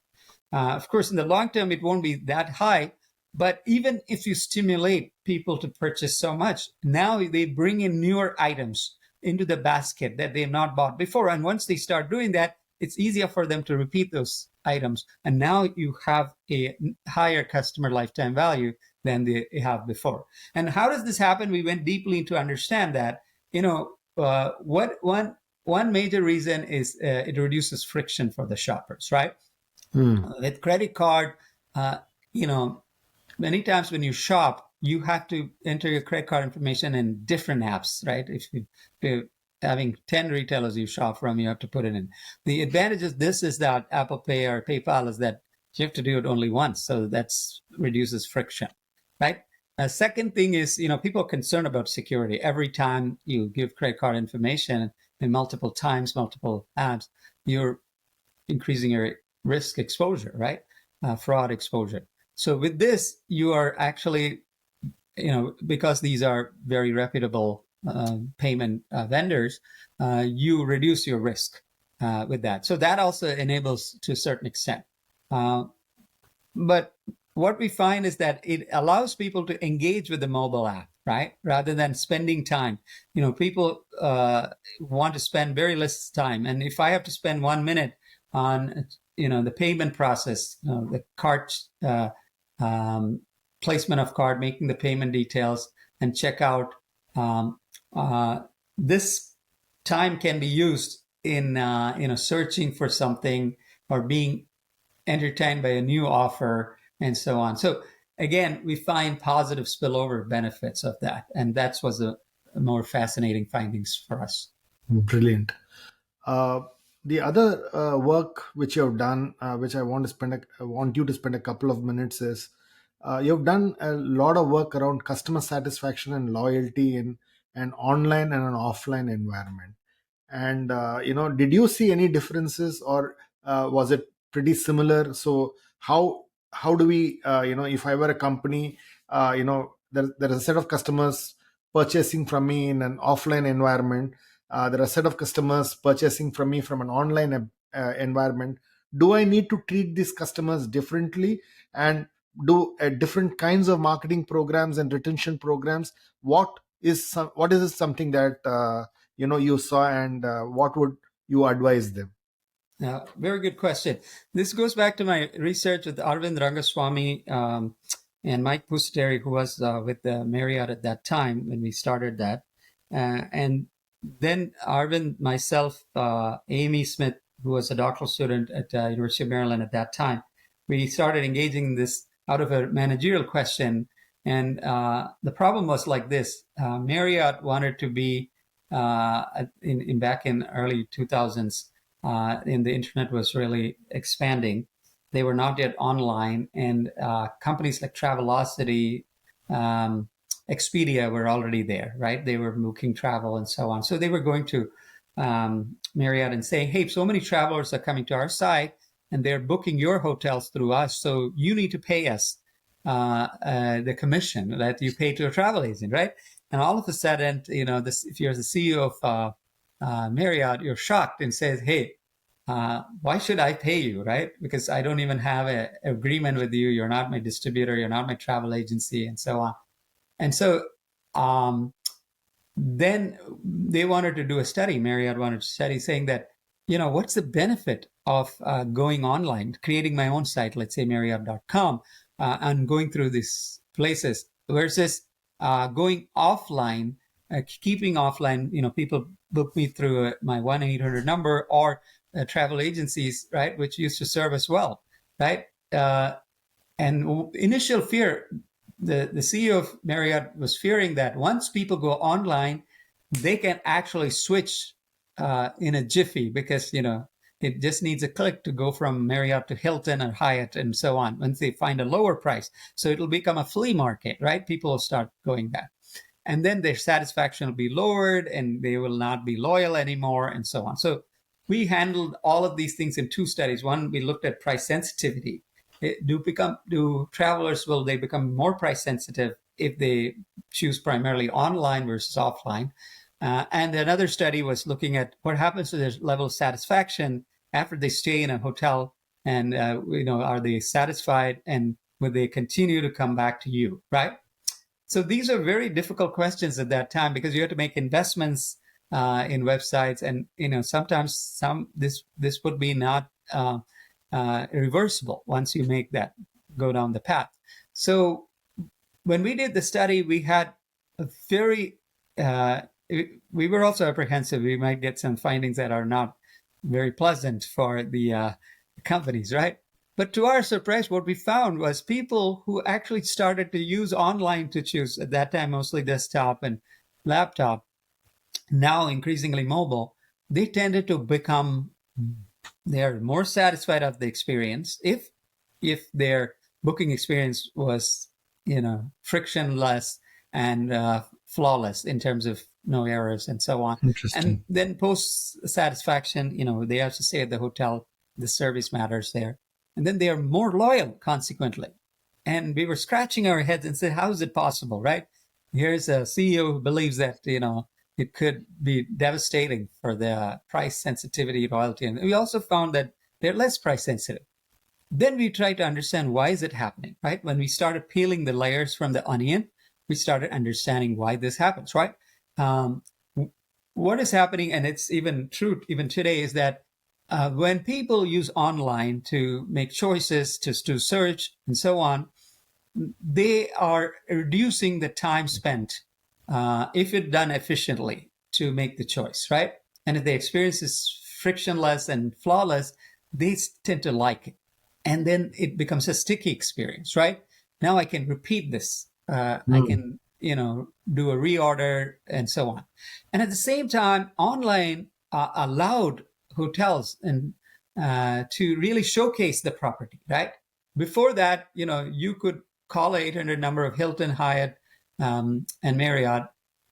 Of course, in the long term, it won't be that high. But even if you stimulate people to purchase so much, now they bring in newer items into the basket that they have not bought before. And once they start doing that, it's easier for them to repeat those items. And now you have a higher customer lifetime value than they have before. And how does this happen? We went deeply to understand that. What one major reason is it reduces friction for the shoppers, right? With credit card, many times when you shop, you have to enter your credit card information in different apps, right? If you're having 10 retailers you shop from, you have to put it in. The advantage of this is that Apple Pay or PayPal is that you have to do it only once. So that reduces friction, right? Second thing is, people are concerned about security. Every time you give credit card information in multiple times, multiple apps, you're increasing your risk exposure, right? Fraud exposure. So with this, you are actually, because these are very reputable payment vendors, you reduce your risk with that. So that also enables to a certain extent. But what we find is that it allows people to engage with the mobile app, right? Rather than spending time. People want to spend very less time. And if I have to spend 1 minute on, the payment process, the cart placement of card, making the payment details and checkout, this time can be used in searching for something or being entertained by a new offer and so on. So again, we find positive spillover benefits of that, and that was a more fascinating findings for us. Brilliant. Uh, the other work which you have done, which I want you to spend a couple of minutes, is you've done a lot of work around customer satisfaction and loyalty in an online and an offline environment. And did you see any differences, or was it pretty similar? So how do we, if I were a company, there is a set of customers purchasing from me in an offline environment, there are a set of customers purchasing from me from an online environment. Do I need to treat these customers differently and do different kinds of marketing programs and retention programs? What is something that you saw, and what would you advise them? Very good question. This goes back to my research with Arvind Rangaswamy and Mike Pusateri, who was with the Marriott at that time when we started that. And then Arvind, myself, Amy Smith, who was a doctoral student at University of Maryland at that time, we started engaging in this out of a managerial question. And the problem was like this. Marriott wanted to be, back in early 2000s, and the internet was really expanding. They were not yet online, and companies like Travelocity, Expedia were already there, right? They were booking travel and so on. So they were going to Marriott and saying, hey, so many travelers are coming to our site and they're booking your hotels through us. So you need to pay us the commission that you pay to a travel agent, right? And all of a sudden, if you're the CEO of Marriott, you're shocked and says, hey, why should I pay you, right? Because I don't even have an agreement with you. You're not my distributor. You're not my travel agency, and so on. And so then they wanted to do a study. Marriott wanted to study saying that, what's the benefit of going online, creating my own site, let's say Marriott.com, and going through these places versus going offline, keeping offline, people book me through my 1-800 number or travel agencies, right, which used to serve as well, right? And initial fear, the CEO of Marriott was fearing that once people go online, they can actually switch in a jiffy because, it just needs a click to go from Marriott to Hilton or Hyatt and so on once they find a lower price. So it'll become a flea market, right? People will start going back. And then their satisfaction will be lowered and they will not be loyal anymore and so on. So we handled all of these things in two studies. One, we looked at price sensitivity. Do travelers, will they become more price sensitive if they choose primarily online versus offline? And another study was looking at what happens to their level of satisfaction after they stay in a hotel, and are they satisfied, and will they continue to come back to you, right? So these are very difficult questions at that time because you have to make investments in websites, and sometimes this would be not reversible once you make that go down the path. So when we did the study, we had a very we were also apprehensive. We might get some findings that are not very pleasant for the companies, right? But to our surprise, what we found was people who actually started to use online to choose, at that time mostly desktop and laptop, now increasingly mobile, they tended to become, they're more satisfied of the experience if their booking experience was, frictionless and flawless in terms of no errors and so on. Interesting. And then post satisfaction, they have to stay at the hotel, the service matters there. And then they are more loyal consequently. And we were scratching our heads and said, how is it possible, right? Here's a CEO who believes that, it could be devastating for the price sensitivity, loyalty. And we also found that they're less price sensitive. Then we tried to understand why is it happening, right? When we started peeling the layers from the onion, we started understanding why this happens, right? What is happening, and it's even true even today, is that when people use online to make choices, to search and so on, they are reducing the time spent if it's done efficiently to make the choice, right? And if the experience is frictionless and flawless, they tend to like it. and then it becomes a sticky experience, right? Now I can repeat this. I Mm. can, do a reorder and so on. And at the same time, online allowed hotels and to really showcase the property, right? Before that, you could call a 800 number of Hilton, Hyatt, and Marriott,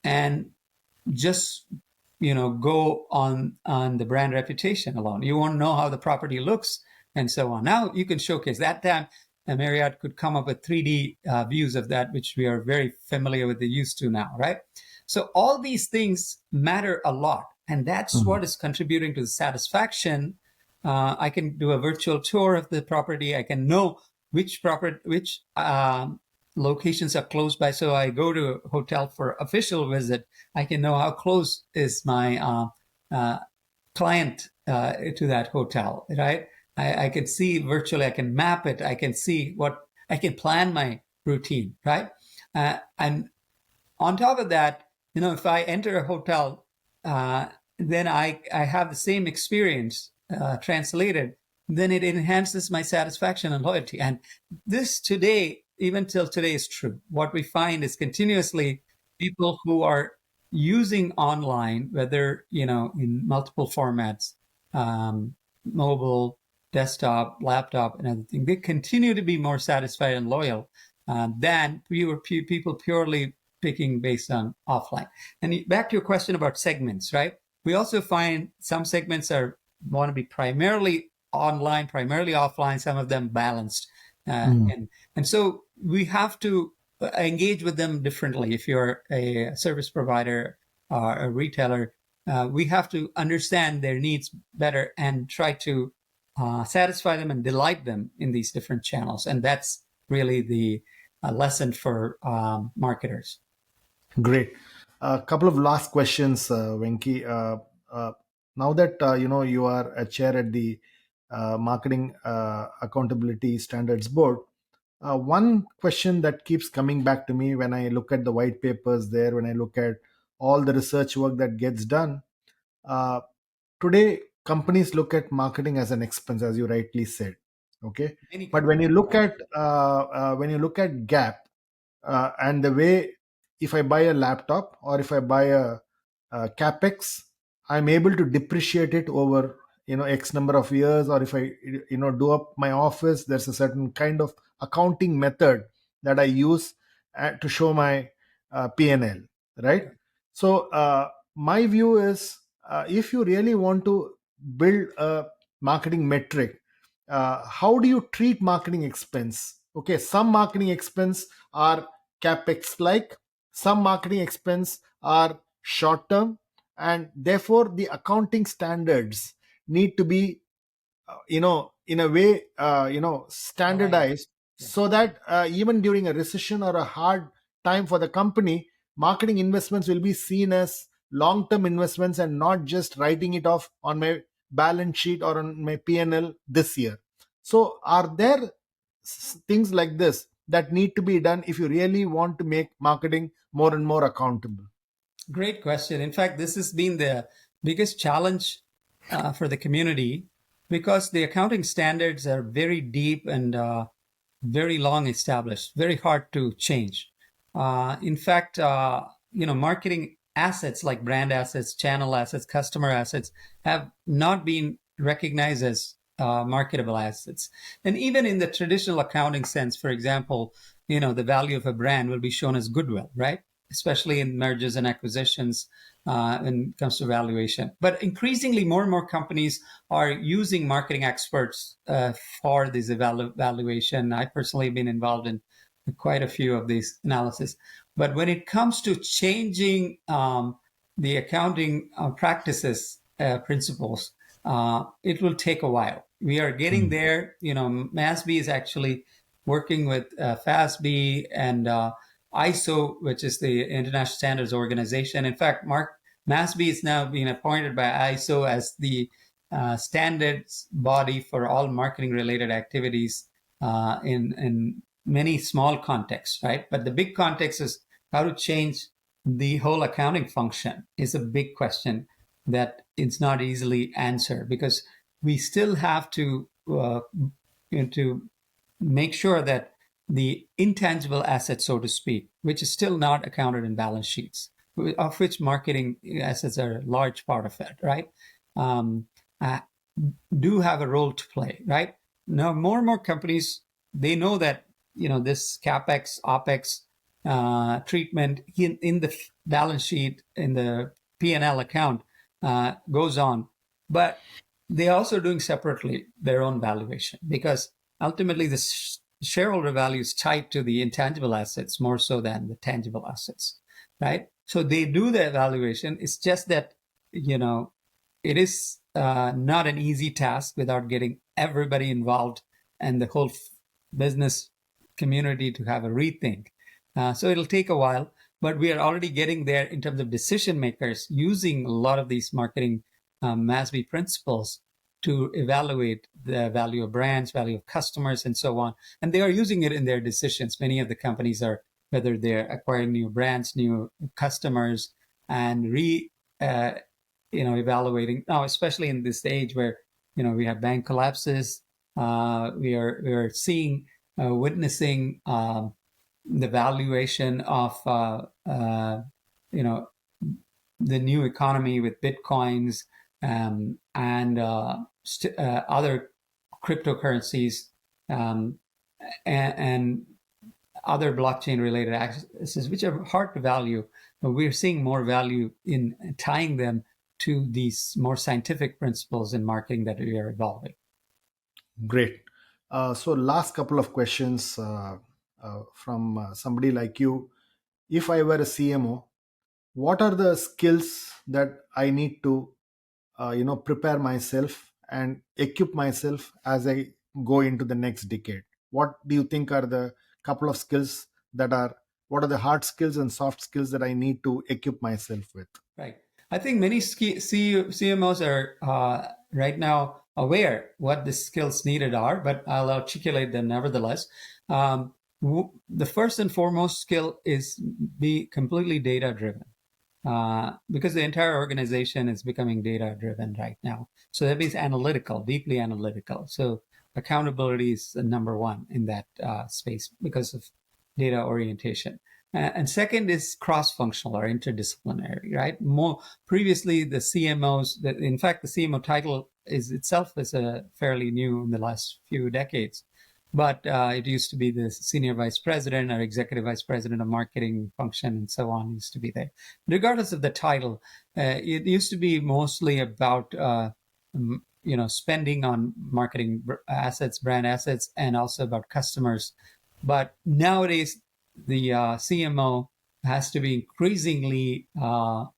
and just go on the brand reputation alone. You won't know how the property looks and so on. Now you can showcase. That time Marriott could come up with 3D views of that, which we are very familiar with, the used to now, right? So all these things matter a lot, and that's Mm. what is contributing to the satisfaction. I can do a virtual tour of the property. I can know which locations are close by. So I go to a hotel for official visit, I can know how close is my client to that hotel, right? I can see virtually, I can map it, I can see I can plan my routine, right? And on top of that, if I enter a hotel, then I have the same experience translated, then it enhances my satisfaction and loyalty. And this today, even till today, is true. What we find is continuously people who are using online, whether, in multiple formats, mobile, desktop, laptop, and everything, they continue to be more satisfied and loyal than people purely picking based on offline. And back to your question about segments, right? We also find some segments want to be primarily online, primarily offline, some of them balanced. Mm. And so we have to engage with them differently. If you're a service provider or a retailer, we have to understand their needs better and try to satisfy them and delight them in these different channels. And that's really the lesson for marketers. Great. A couple of last questions, Venki. Uh, Now that you are a chair at the Marketing Accountability Standards Board, one question that keeps coming back to me when I look at the white papers there, when I look at all the research work that gets done, uh, today companies look at marketing as an expense, as you rightly said. Okay, Many but when you companies, look at gap, and the way, if I buy a laptop or if I buy a capex, I'm able to depreciate it over x number of years. Or if I do up my office, there's a certain kind of accounting method that I use to show my P&L, right? So my view is, if you really want to build a marketing metric, how do you treat marketing expense? Okay, some marketing expense are capex like, some marketing expense are short term, and therefore the accounting standards need to be in a way aligned. standardized, Yes. so that even during a recession or a hard time for the company, marketing investments will be seen as long term investments and not just writing it off on my balance sheet or on my P&L this year. So are there things like this that need to be done if you really want to make marketing more and more accountable? Great question. In fact, this has been the biggest challenge for the community because the accounting standards are very deep and very long established, very hard to change. In fact, marketing assets like brand assets, channel assets, customer assets have not been recognized as marketable assets. And even in the traditional accounting sense, for example, the value of a brand will be shown as goodwill, right? Especially in mergers and acquisitions when it comes to valuation. But increasingly, more and more companies are using marketing experts for this evaluation. I personally have been involved in quite a few of these analysis. But when it comes to changing the accounting practices, principles, it will take a while. We are getting Mm. there. MASB is actually working with FASB and ISO, which is the International Standards Organization. In fact, MASB is now being appointed by ISO as the standards body for all marketing related activities in many small contexts, right? But the big context is how to change the whole accounting function is a big question that it's not easily answered because we still have to to make sure that the intangible assets, so to speak, which is still not accounted in balance sheets, of which marketing assets are a large part of it, right? Um, uh, do have a role to play, right? Now, more and more companies, they know that, this CapEx, OpEx treatment in the balance sheet, in the P&L account goes on. But they're also doing separately their own valuation, because ultimately the shareholder value is tied to the intangible assets more so than the tangible assets, right? So they do the evaluation. It's just that, it is not an easy task without getting everybody involved and the whole business community to have a rethink. So it'll take a while, but we are already getting there in terms of decision makers using a lot of these marketing MASB principles to evaluate the value of brands, value of customers, and so on. And they are using it in their decisions. Many of the companies are, whether they're acquiring new brands, new customers, and evaluating now, especially in this age where we have bank collapses. We are seeing, witnessing the valuation of the new economy with bitcoins and other cryptocurrencies and other blockchain related assets, which are hard to value. But we're seeing more value in tying them to these more scientific principles in marketing that we are evolving. Great. So, last couple of questions from somebody like you. If I were a CMO, what are the skills that I need to, prepare myself and equip myself as I go into the next decade? What do you think are the couple of skills what are the hard skills and soft skills that I need to equip myself with? Right. I think many CMOs are right now aware what the skills needed are, but I'll articulate them nevertheless. The first and foremost skill is be completely data driven. Because the entire organization is becoming data driven right now. So that means analytical, deeply analytical. So accountability is the number one in that space because of data orientation. And second is cross-functional or interdisciplinary, right? More previously, the CMOs, in fact, the CMO title is fairly new in the last few decades. But it used to be the senior vice president or executive vice president of marketing function and so on used to be there. Regardless of the title, it used to be mostly about spending on marketing assets, brand assets, and also about customers. But nowadays, the CMO has to be increasingly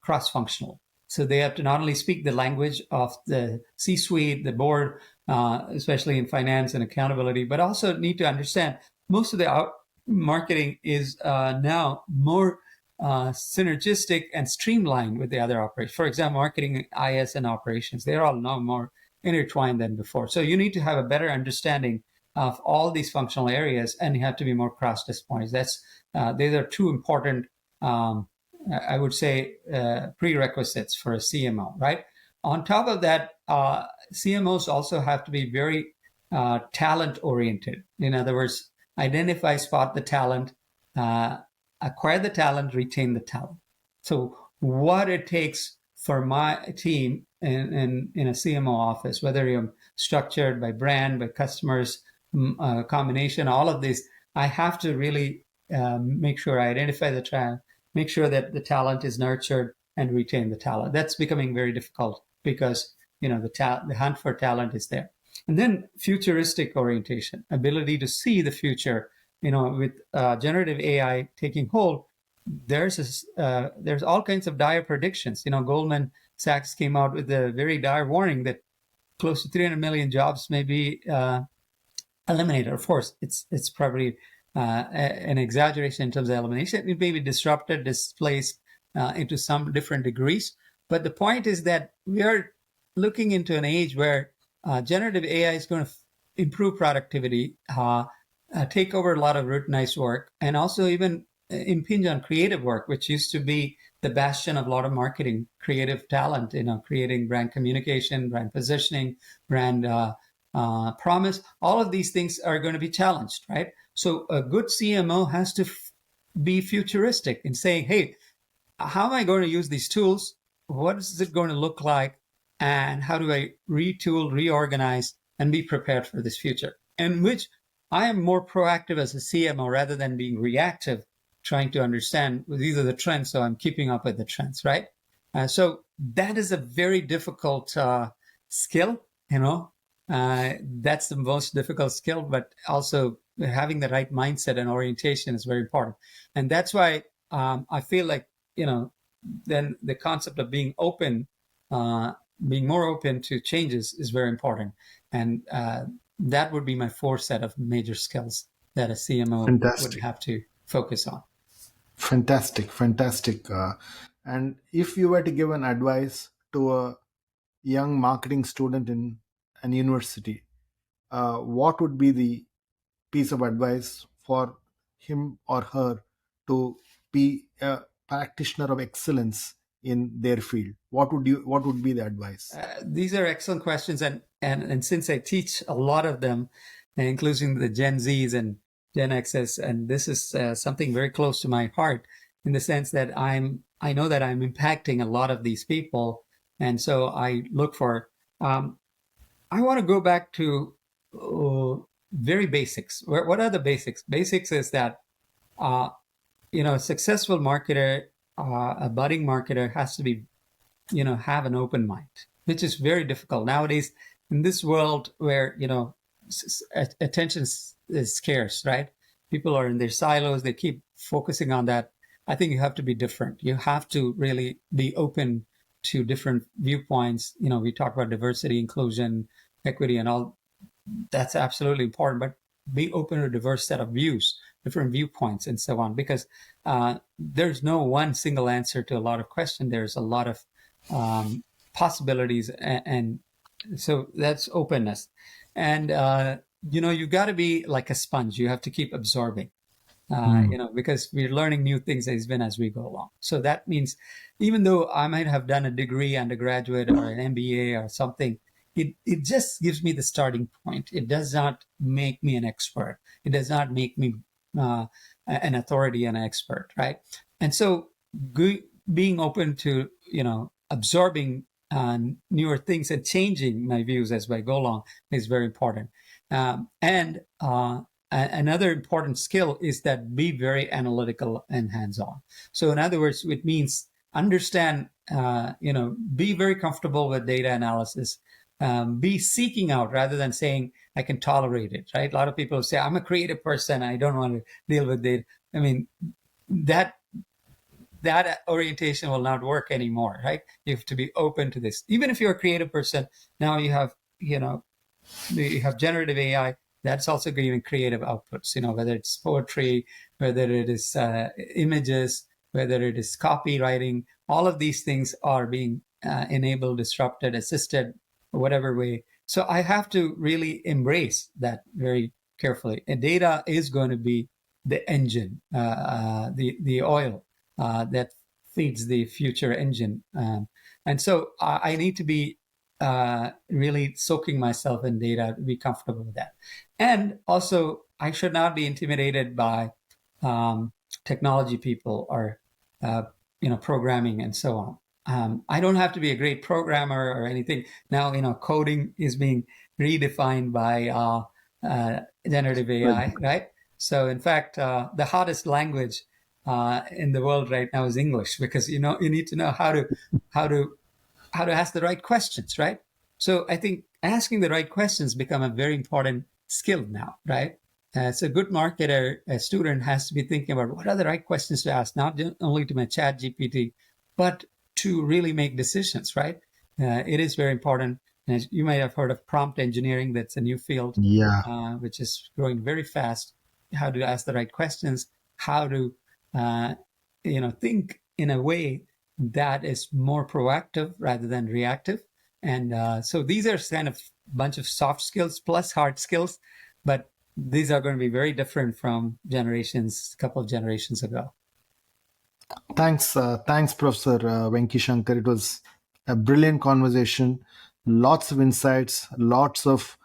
cross-functional. So they have to not only speak the language of the C-suite, the board, especially in finance and accountability, but also need to understand most of the marketing is now more synergistic and streamlined with the other operations. For example, marketing, IS, and operations, they're all now more intertwined than before. So you need to have a better understanding of all these functional areas, and you have to be more cross-disciplinary. These are two important I would say prerequisites for a CMO, right? On top of that, CMOs also have to be very talent oriented. In other words, identify, spot the talent, acquire the talent, retain the talent. So what it takes for my team in a CMO office, whether you're structured by brand, by customers, combination, all of this, I have to really make sure I identify the talent, make sure that the talent is nurtured and retain the talent. That's becoming very difficult because the hunt for talent is there. And then futuristic orientation, ability to see the future. With generative AI taking hold, there's all kinds of dire predictions. Goldman Sachs came out with a very dire warning that close to 300 million jobs may be eliminated. Of course, it's probably an exaggeration in terms of elimination. It may be disrupted, displaced into some different degrees. But the point is that we are looking into an age where generative AI is going to improve productivity, take over a lot of routinized work, and also even impinge on creative work, which used to be the bastion of a lot of marketing, creative talent, creating brand communication, brand positioning, brand promise. All of these things are going to be challenged, right? So a good CMO has to be futuristic in saying, hey, how am I going to use these tools? What is it going to look like? And how do I retool, reorganize, and be prepared for this future? In which I am more proactive as a CMO rather than being reactive, trying to understand, well, these are the trends, so I'm keeping up with the trends, right? So that is a very difficult skill, you know. That's the most difficult skill, but also having the right mindset and orientation is very important. And that's why I feel like, you know, then the concept of being open, being more open to changes is very important. And that would be my fourth set of major skills that a CMO would Fantastic. have to focus on. Fantastic, fantastic. And if you were to give an advice to a young marketing student in an university, what would be the piece of advice for him or her to be a practitioner of excellence in their field? What would be the advice? These are excellent questions, and since I teach a lot of them, including the Gen Zs and Gen Xs, and this is something very close to my heart, in the sense that I know that I'm impacting a lot of these people, and so I look for. I want to go back to very basics. What are the basics? Basics is that a successful marketer, a budding marketer, has to be have an open mind, which is very difficult nowadays in this world where attention is scarce, right? People are in their silos, they keep focusing on that. I think you have to be different. You have to really be open to different viewpoints. We talk about diversity, inclusion, equity, and all. That's absolutely important, but be open to a diverse set of views, different viewpoints, and so on, because there's no one single answer to a lot of questions. There's a lot of possibilities, and so that's openness. And you got to be like a sponge. You have to keep absorbing, because we're learning new things as we go along. So that means even though I might have done a degree, undergraduate, or an MBA or something, it just gives me the starting point. It does not make me an expert. It does not make me an authority and an expert, right? And so being open to absorbing newer things and changing my views as I go along is very important. And another important skill is that be very analytical and hands-on. So in other words, it means understand, be very comfortable with data analysis. Be seeking out rather than saying I can tolerate it, right? A lot of people say I'm a creative person, I don't want to deal with data. I mean, that orientation will not work anymore, right? You have to be open to this. Even if you're a creative person, now you have generative AI that's also giving creative outputs, whether it's poetry, whether it is images, whether it is copywriting. All of these things are being enabled, disrupted, assisted, whatever way. So I have to really embrace that very carefully. And data is going to be the engine, the oil that feeds the future engine. And so I need to be really soaking myself in data to be comfortable with that. And also, I should not be intimidated by technology people or programming and so on. I don't have to be a great programmer or anything. Now, coding is being redefined by generative AI, right? So, in fact, the hottest language in the world right now is English, because you need to know how to ask the right questions, right? So, I think asking the right questions become a very important skill now, right? So, a good marketer, a student has to be thinking about what are the right questions to ask, not only to my chat GPT, but to really make decisions, right? It is very important. As you might have heard of prompt engineering. That's a new field, which is growing very fast. How to ask the right questions, how to, think in a way that is more proactive rather than reactive. And so these are kind of bunch of soft skills plus hard skills, but these are going to be very different from a couple of generations ago. Thanks, Professor Venky Shankar. It was a brilliant conversation, lots of insights, lots of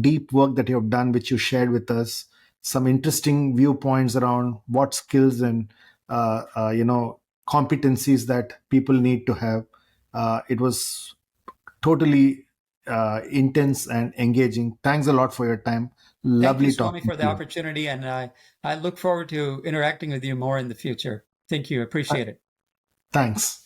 deep work that you have done, which you shared with us. Some interesting viewpoints around what skills and competencies that people need to have. It was totally intense and engaging. Thanks a lot for your time. Thank you, Lovely Swami, talking for to the you. opportunity, and I look forward to interacting with you more in the future. Thank you. Appreciate it. Thanks.